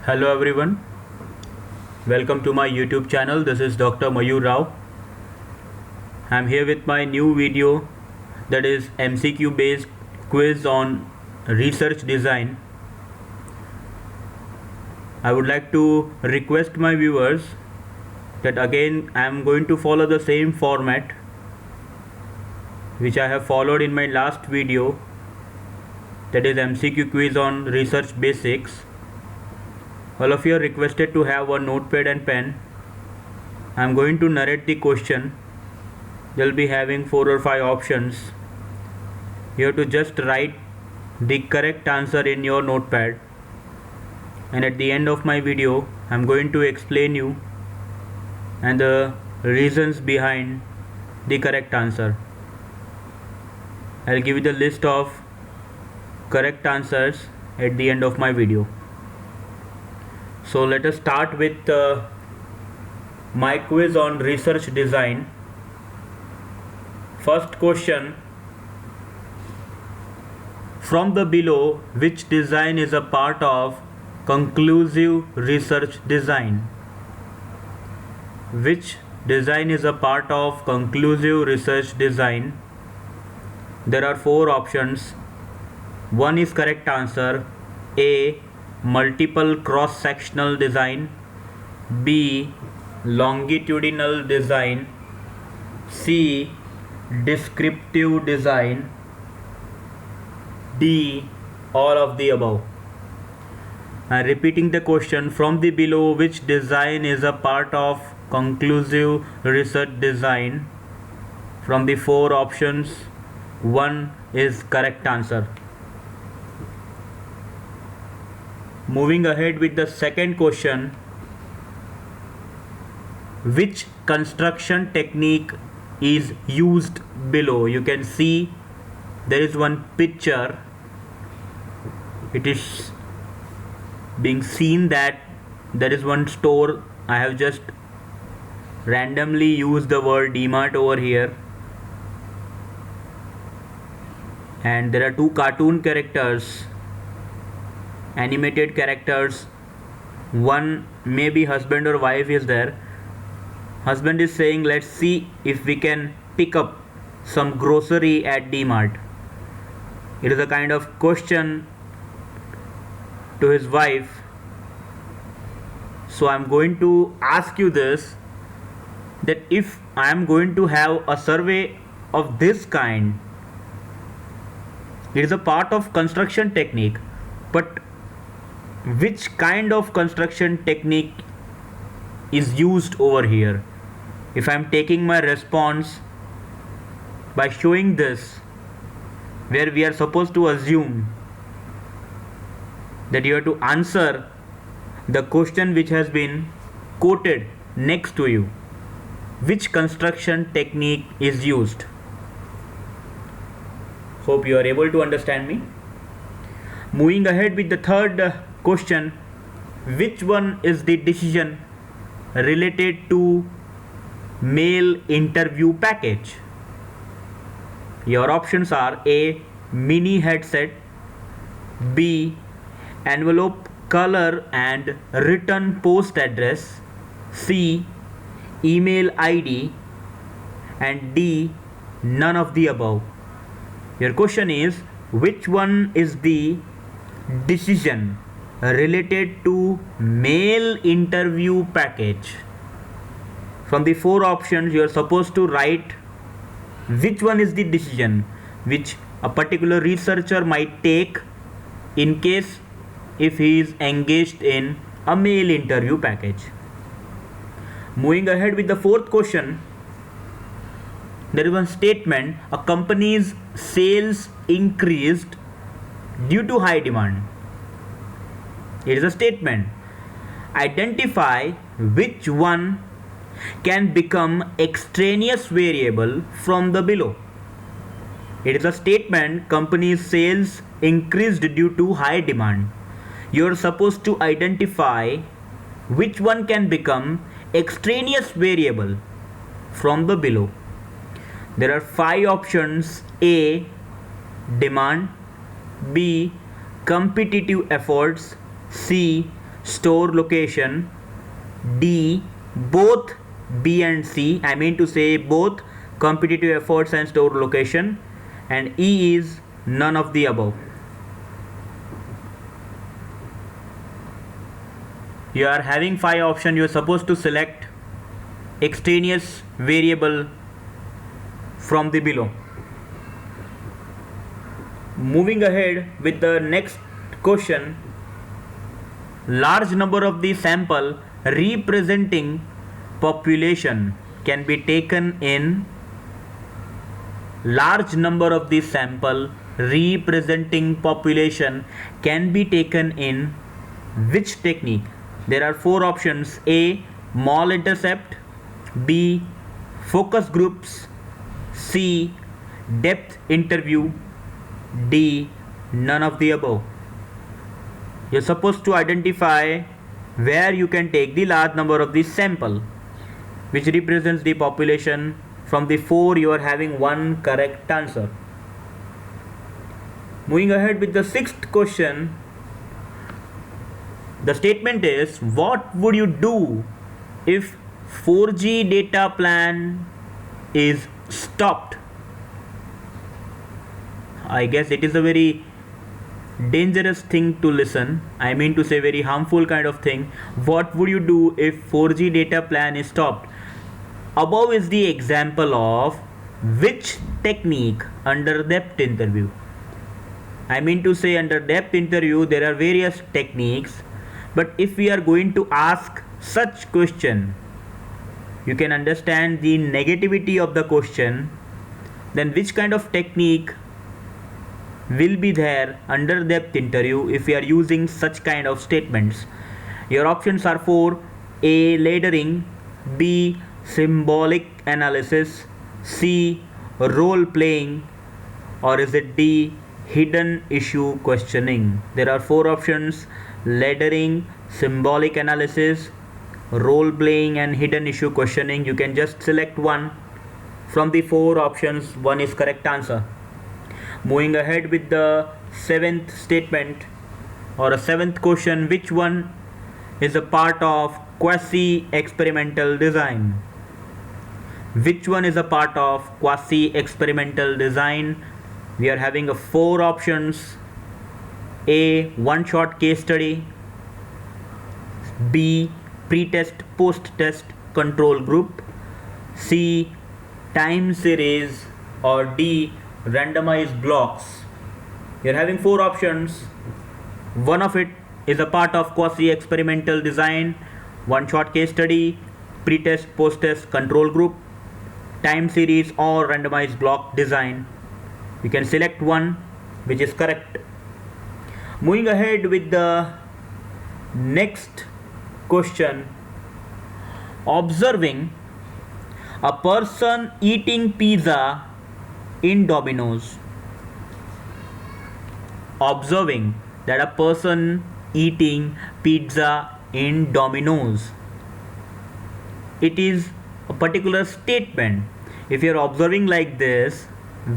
Hello everyone, welcome to my YouTube channel. This is Dr. Mayur Rao. I'm here with my new video, that is MCQ based quiz on research design. I would like to request my viewers that again I am going to follow the same format which I have followed in my last video, that is MCQ quiz on research basics. All of you are requested to have a notepad and pen. I am going to narrate the question. You'll be having 4 or 5 options. You have to just write the correct answer in your notepad, and at the end of my video I am going to explain you and the reasons behind the correct answer. I'll give you the list of correct answers at the end of my video. So let us start with my quiz on research design. First question: from the below, which design is a part of conclusive research design? Which design is a part of conclusive research design? There are 4 options. One is correct answer: A. Multiple cross-sectional design, B. Longitudinal design, C. Descriptive design, D. All of the above. And repeating the question: from the below, which design is a part of conclusive research design? From the 4 options, 1 is correct answer. Moving ahead with the second question: which construction technique is used below? You can see there is one picture. It is being seen that there is one store. I have just randomly used the word DMart over here, and there are 2 cartoon characters, animated characters. One maybe husband or wife is there. Husband is saying, let's see if we can pick up some grocery at DMart. It is a kind of question to his wife. So I am going to ask you this, that if I am going to have a survey of this kind, it is a part of construction technique, but which kind of construction technique is used over here? If I am taking my response by showing this, where we are supposed to assume that you have to answer the question which has been quoted next to you, which construction technique is used? Hope you are able to understand me. Moving ahead with the third question: which one is the decision related to mail interview package? Your options are: A. Mini headset, B. Envelope color and return post address, C. Email ID, and D. None of the above. Your question is, which one is the decision related to mail interview package? From the 4 options, you are supposed to write which one is the decision which a particular researcher might take in case if he is engaged in a mail interview package. Moving ahead with the 4th question, there is one statement: a company's sales increased due to high demand. It is a statement. Identify which one can become extraneous variable from the below. It is a statement: company's sales increased due to high demand. You are supposed to identify which one can become extraneous variable from the below. There are 5 options: A. Demand, B. Competitive efforts, C. store location, D, both B and C, I mean to say both competitive efforts and store location, and E is none of the above. You are having 5 options. You are supposed to select extraneous variable from the below. Moving ahead with the next question, large number of the sample representing population can be taken in large number of the sample representing population can be taken in which technique? There are 4 options: A, mall intercept, B, focus groups, C, depth interview, D, none of the above. You're supposed to identify where you can take the large number of the sample which represents the population. From the 4 you are having 1 correct answer. Moving ahead with the 6th question, the statement is, what would you do if 4G data plan is stopped? I guess it is a very dangerous thing to listen. I mean to say very harmful kind of thing. What would you do if 4G data plan is stopped? Above is the example of which technique under depth interview. I mean to say under depth interview there are various techniques, but if we are going to ask such question, you can understand the negativity of the question, then which kind of technique will be there under depth interview if we are using such kind of statements. Your options are 4: A, layering, B, symbolic analysis, C, role playing, or is it D, hidden issue questioning? There are 4 options: layering, symbolic analysis, role playing, and hidden issue questioning. You can just select one from the 4 options. One is correct answer. Moving ahead with the 7th statement or a 7th question, which one is a part of quasi experimental design? Which one is a part of quasi experimental design? We are having a 4 options: A, one shot case study, B, pre-test post-test control group, C, time series, or D, randomized blocks. You're having 4 options. One of it is a part of quasi experimental design: one shot case study, pre-test post-test control group, time series, or randomized block design. You can select one which is correct. Moving ahead with the next question, observing a person eating pizza in Domino's. Observing that a person eating pizza in Domino's. It is a particular statement. If you are observing like this,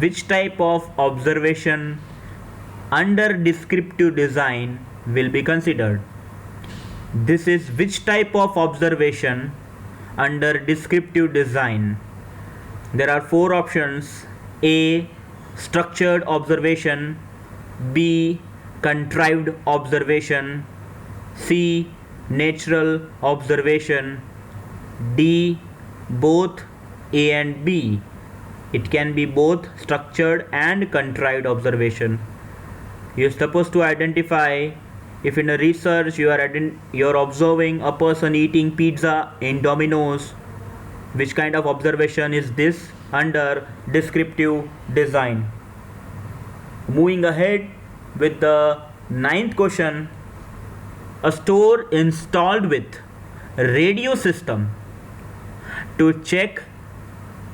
which type of observation under descriptive design will be considered? This is which type of observation under descriptive design? There are 4 options: A, structured observation, B, contrived observation, C, natural observation, D, both A and B. It can be both structured and contrived observation. You are supposed to identify if in a research you are observing a person eating pizza in Domino's, which kind of observation is this under descriptive design. Moving ahead with the 9th question, a store installed with radio system to check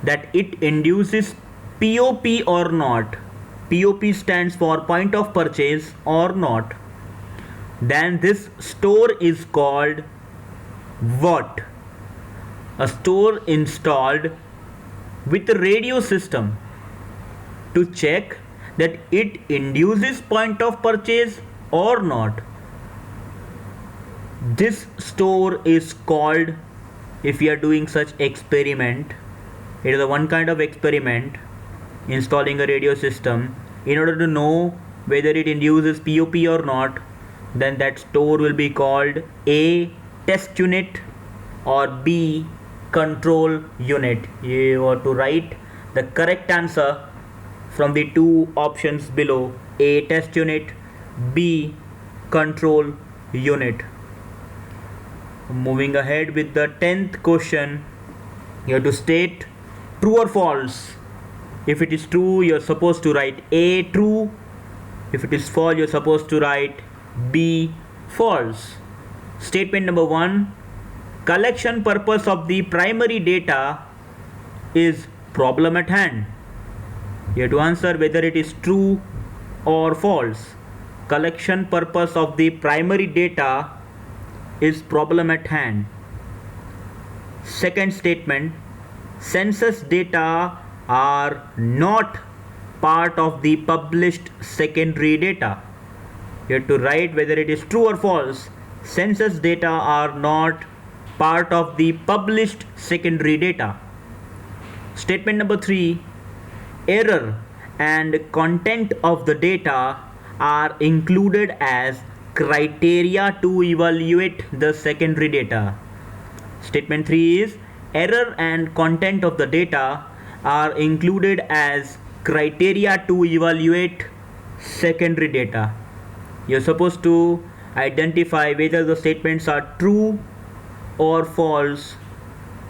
that it induces POP or not. POP stands for point of purchase or not. Then this store is called what? A store installed with a radio system to check that it induces point of purchase or not. This store is called, if we are doing such experiment, it is a one kind of experiment, installing a radio system. In order to know whether it induces POP or not, then that store will be called A, test unit, or B, control unit. You have to write the correct answer from the two options below: A, test unit, B, control unit. Moving ahead with the 10th question, you have to state true or false. If it is true, you're supposed to write A, true. If it is false, you're supposed to write B, false. Statement number 1, collection purpose of the primary data is problem at hand. You have to answer whether it is true or false. Collection purpose of the primary data is problem at hand. Second statement, census data are not part of the published secondary data. You have to write whether it is true or false. Census data are not part of the published secondary data. Statement number 3, error and content of the data are included as criteria to evaluate the secondary data. Statement 3 is error and content of the data are included as criteria to evaluate secondary data. You're supposed to identify whether the statements are true or false.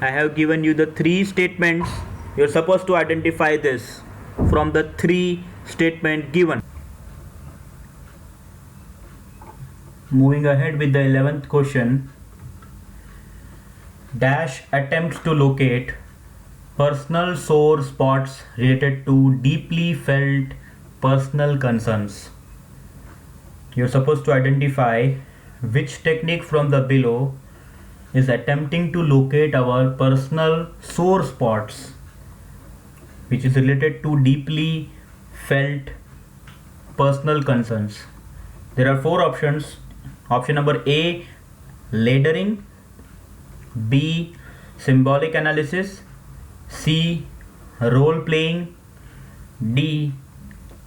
I have given you the 3 statements. You're supposed to identify this from the 3 statements given. Moving ahead with the 11th question, dash attempts to locate personal sore spots related to deeply felt personal concerns. You're supposed to identify which technique from the below is attempting to locate our personal sore spots which is related to deeply felt personal concerns. There are 4 options. Option number A, layering, B, symbolic analysis, C, role playing, D,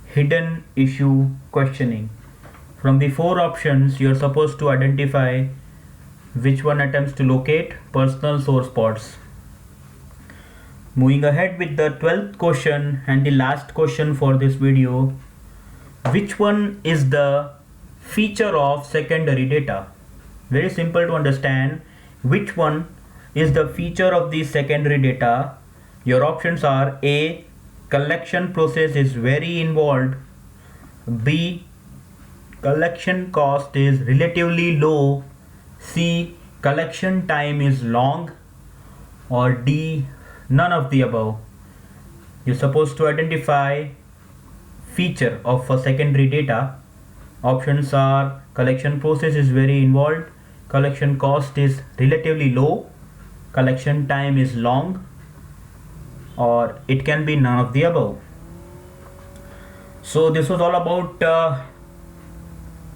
hidden issue questioning. From the 4 options, you are supposed to identify which one attempts to locate personal sore spots. Moving ahead with the 12th question and the last question for this video, which one is the feature of secondary data? Very simple to understand which one is the feature of the secondary data. Your options are A, collection process is very involved, B, collection cost is relatively low, C, collection time is long, or D, none of the above. You're supposed to identify feature of a secondary data. Options are collection process is very involved, collection cost is relatively low, collection time is long, or it can be none of the above. So this was all about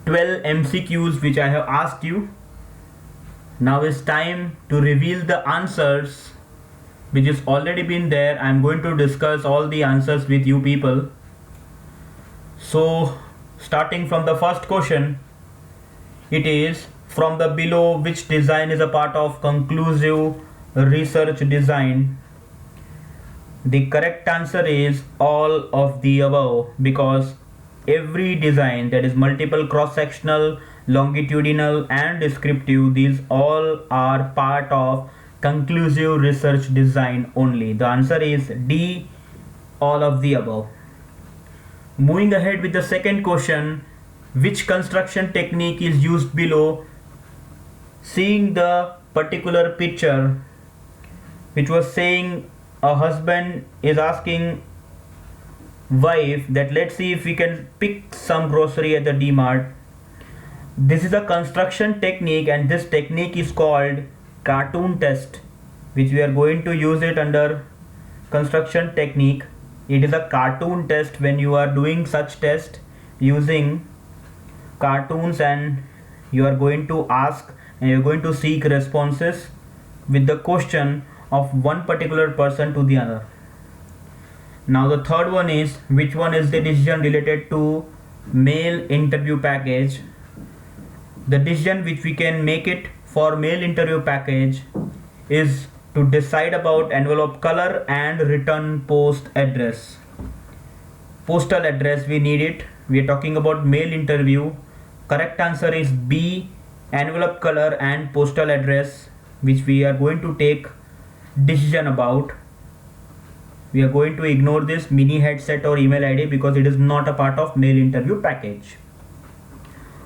12 MCQs which I have asked you. Now it's time to reveal the answers which is already been there. I'm going to discuss all the answers with you people. So starting from the first question, it is from the below which design is a part of conclusive research design. The correct answer is all of the above, because every design, that is multiple cross-sectional, longitudinal and descriptive, these all are part of conclusive research design only. The answer is D, all of the above. Moving ahead with the second question, which construction technique is used below? Seeing the particular picture which was saying a husband is asking wife that let's see if we can pick some grocery at the D-Mart. This is a construction technique, and this technique is called cartoon test, which we are going to use it under construction technique. It is a cartoon test when you are doing such test using cartoons, and you are going to ask and you're going to seek responses with the question of one particular person to the other. Now the third one is, which one is the decision related to mail interview package? The decision which we can make it for mail interview package is to decide about envelope color and return post address. Postal address, we need it. We are talking about mail interview. Correct answer is B, envelope color and postal address, which we are going to take decision about. We are going to ignore this mini headset or email ID because it is not a part of mail interview package.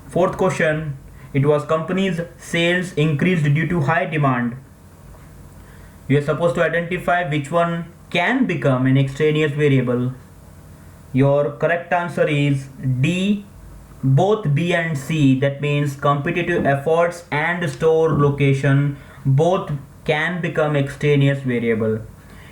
Fourth question, it was company's sales increased due to high demand. You are supposed to identify which one can become an extraneous variable. Your correct answer is D, both B and C. That means competitive efforts and store location both can become extraneous variable.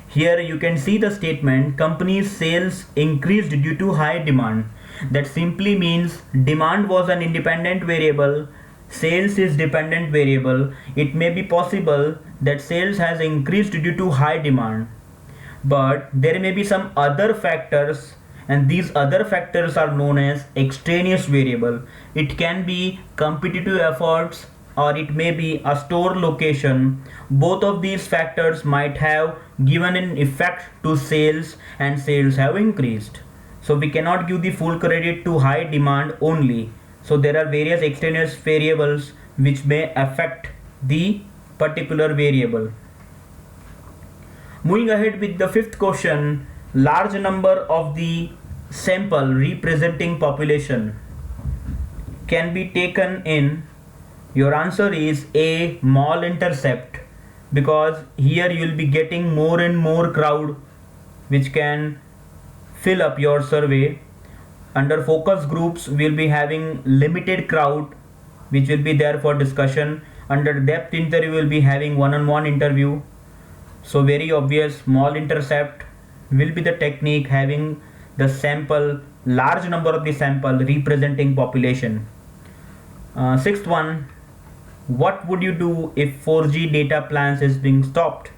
Here you can see the statement, company's sales increased due to high demand. That simply means demand was an independent variable, sales is dependent variable. It may be possible that sales has increased due to high demand, but there may be some other factors, and these other factors are known as extraneous variable. It can be competitive efforts or it may be a store location. Both of these factors might have given an effect to sales and sales have increased. So we cannot give the full credit to high demand only. So there are various extraneous variables which may affect the particular variable. Moving ahead with the fifth question, large number of the sample representing population can be taken in. Your answer is A, mall intercept, because here you will be getting more and more crowd which can fill up your survey. Under focus groups we will be having limited crowd which will be there for discussion. Under depth interview we will be having one-on-one interview. So very obvious, mall intercept will be the technique having the sample, large number of the sample representing population. Sixth one, what would you do if 4G data plans is being stopped?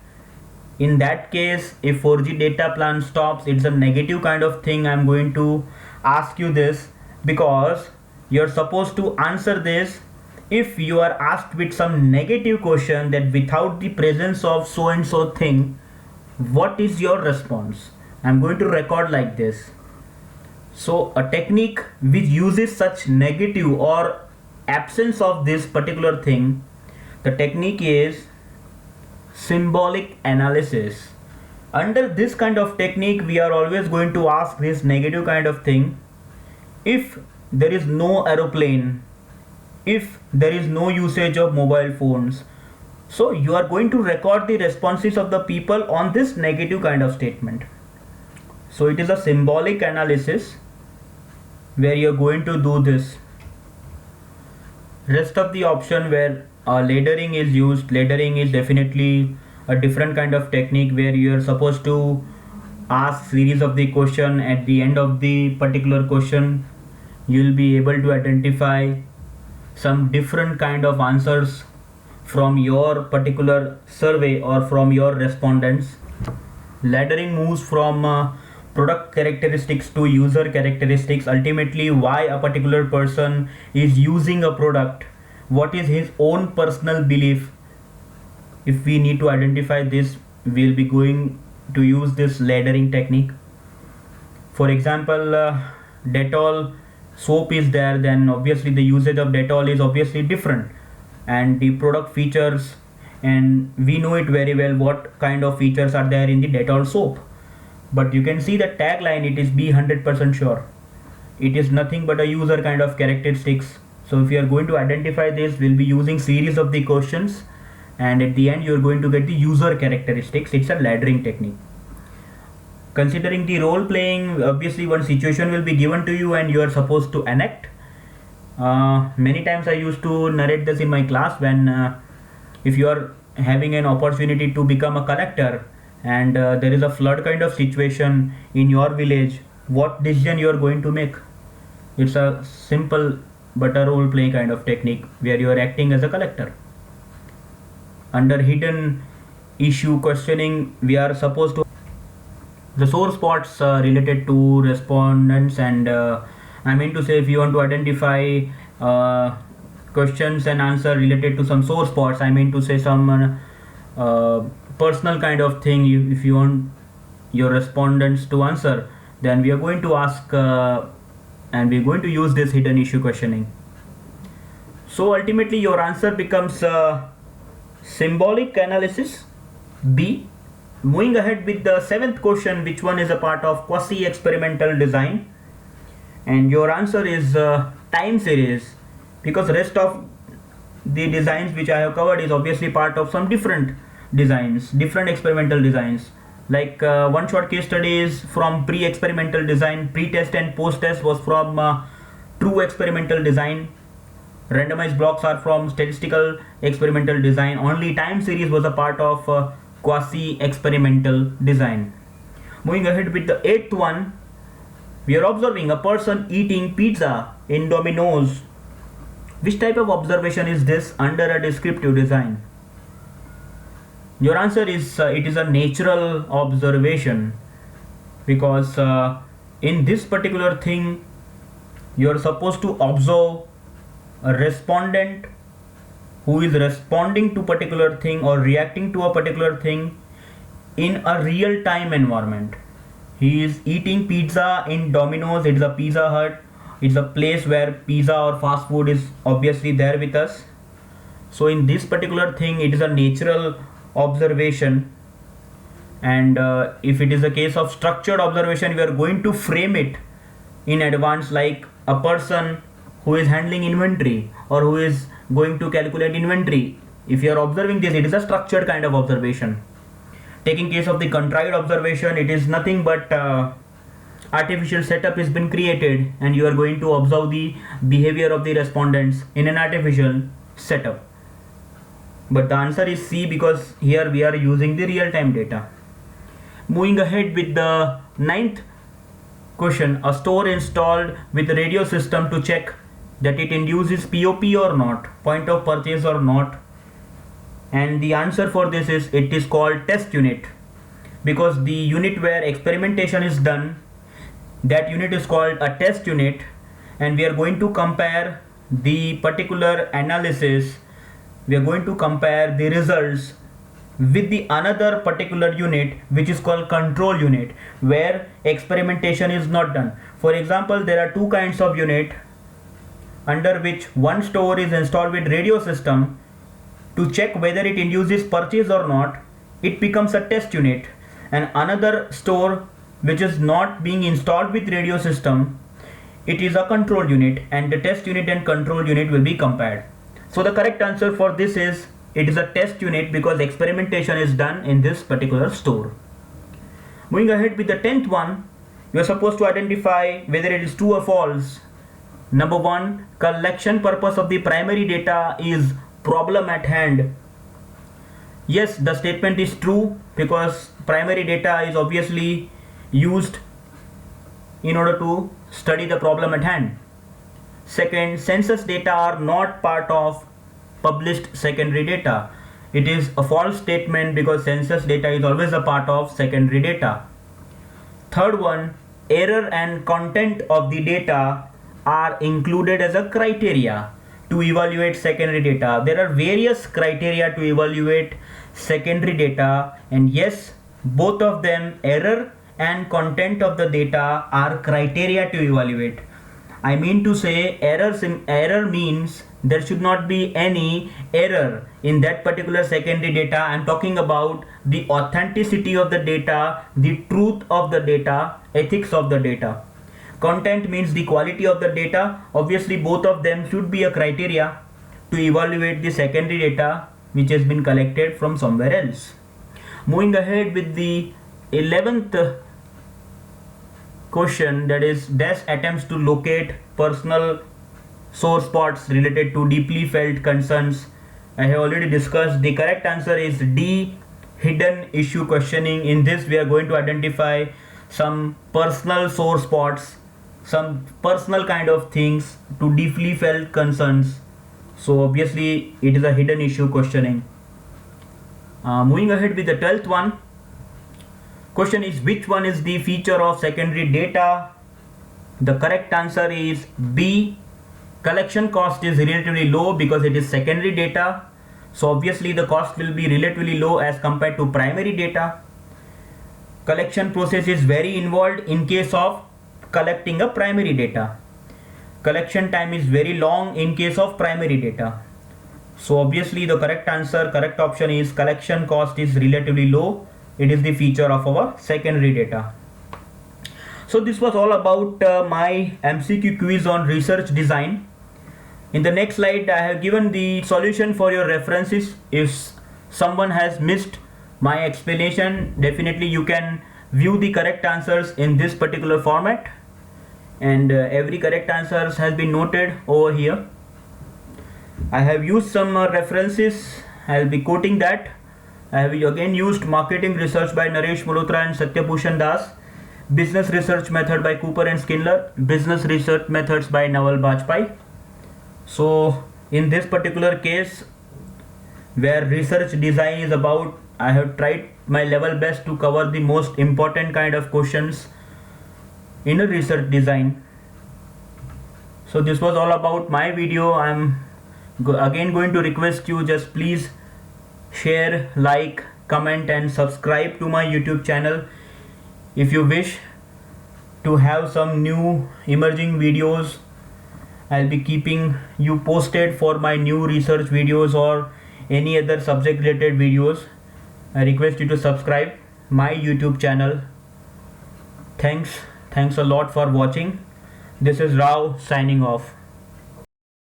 In that case, if 4G data plan stops, it's a negative kind of thing. I'm going to ask you this because you're supposed to answer this if you are asked with some negative question that without the presence of so and so thing, what is your response? I'm going to record like this. So a technique which uses such negative or absence of this particular thing, the technique is symbolic analysis. Under this kind of technique we are always going to ask this negative kind of thing. If there is no aeroplane, if there is no usage of mobile phones, so you are going to record the responses of the people on this negative kind of statement. So it is a symbolic analysis where you are going to do this. Rest of the option where layering is used, layering is definitely a different kind of technique where you are supposed to ask series of the question. At the end of the particular question you will be able to identify some different kind of answers from your particular survey or from your respondents. Laddering moves from product characteristics to user characteristics. Ultimately, why a particular person is using a product, what is his own personal belief. If we need to identify this, we'll be going to use this laddering technique. For example, Dettol soap is there, then obviously the usage of Dettol is obviously different, and the product features, and we know it very well what kind of features are there in the Dettol soap. But you can see the tagline, it is be 100% sure. It is nothing but a user kind of characteristics. So if you are going to identify this, we'll be using series of the questions, and at the end you are going to get the user characteristics. It's a laddering technique. Considering the role playing, obviously one situation will be given to you and you are supposed to enact. Many times I used to narrate this in my class when if you are having an opportunity to become a collector and there is a flood kind of situation in your village, what decision you are going to make? It's a simple but a role play kind of technique where you are acting as a collector. Under hidden issue questioning, we are supposed to the sore spots related to respondents, and I mean to say, if you want to identify questions and answer related to some sore spots, I mean to say some personal kind of thing, if you want your respondents to answer, then we are going to ask and we are going to use this hidden issue questioning. So ultimately your answer becomes symbolic analysis, B. Moving ahead with the seventh question, which one is a part of quasi-experimental design, and your answer is time series, because rest of the designs which I have covered is obviously part of some different designs, different experimental designs. Like one short case study is from pre-experimental design, pre-test and post-test was from true experimental design. Randomized blocks are from statistical experimental design. Only time series was a part of quasi-experimental design. Moving ahead with the eighth one, we are observing a person eating pizza in Domino's. Which type of observation is this under a descriptive design? Your answer is it is a natural observation, because in this particular thing you are supposed to observe a respondent who is responding to particular thing or reacting to a particular thing in a real time environment. He is eating pizza in Domino's. It is a Pizza Hut. It's a place where pizza or fast food is obviously there with us. So in this particular thing, it is a natural observation, and if it is a case of structured observation, we are going to frame it in advance, like a person who is handling inventory or who is going to calculate inventory. If you are observing this, it is a structured kind of observation. Taking case of the contrived observation, it is nothing but artificial setup has been created and you are going to observe the behavior of the respondents in an artificial setup. But the answer is C, because here we are using the real-time data. Moving ahead with the ninth question, a store installed with a radio system to check that it induces POP or not, point of purchase or not. And the answer for this is it is called test unit, because the unit where experimentation is done, that unit is called a test unit, and we are going to compare the particular analysis, we are going to compare the results with the another particular unit which is called control unit, where experimentation is not done. For example, there are two kinds of unit under which one store is installed with radio system to check whether it induces purchase or not, it becomes a test unit, and another store which is not being installed with radio system, it is a control unit, and the test unit and control unit will be compared. So the correct answer for this is it is a test unit, because experimentation is done in this particular store. Moving ahead with the 10th one, you are supposed to identify whether it is true or false. Number 1, collection purpose of the primary data is problem at hand. Yes, the statement is true, because primary data is obviously used in order to study the problem at hand. Second, census data are not part of published secondary data. It is a false statement, because census data is always a part of secondary data. Third one, error and content of the data are included as a criteria to evaluate secondary data. There are various criteria to evaluate secondary data, and yes, both of them, error and content of the data, are criteria to evaluate. I mean to say, error means there should not be any error in that particular secondary data. I am talking about the authenticity of the data, the truth of the data, ethics of the data. Content means the quality of the data. Obviously both of them should be a criteria to evaluate the secondary data which has been collected from somewhere else. Moving ahead with the 11th question, that is dash attempts to locate personal sore spots related to deeply felt concerns. I have already discussed. The correct answer is D, hidden issue questioning. In this we are going to identify some personal sore spots, some personal kind of things to deeply felt concerns. So obviously it is a hidden issue questioning. Moving ahead with the 12th one. Question is, which one is the feature of secondary data? The correct answer is B. Collection cost is relatively low because it is secondary data. So obviously the cost will be relatively low as compared to primary data. Collection process is very involved in case of collecting a primary data. Collection time is very long in case of primary data. So obviously the correct answer, correct option is collection cost is relatively low. It is the feature of our secondary data. So this was all about my MCQ quiz on research design. In the next slide, I have given the solution for your references. If someone has missed my explanation, definitely you can view the correct answers in this particular format, and every correct answers has been noted over here. I have used some references. I'll be quoting that. I have again used Marketing Research by Naresh Malhotra and Satyabhushan Das, Business Research Method by Cooper and Schindler, Business Research Methods by Naval Bajpai. So in this particular case, where research design is about, I have tried my level best to cover the most important kind of questions in a research design. So this was all about my video. I'm again going to request you, just please share, like, comment and subscribe to my YouTube channel. If you wish to have some new emerging videos, I'll be keeping you posted for my new research videos or any other subject related videos. I request you to subscribe my YouTube channel. Thanks a lot for watching. This is Rao signing off.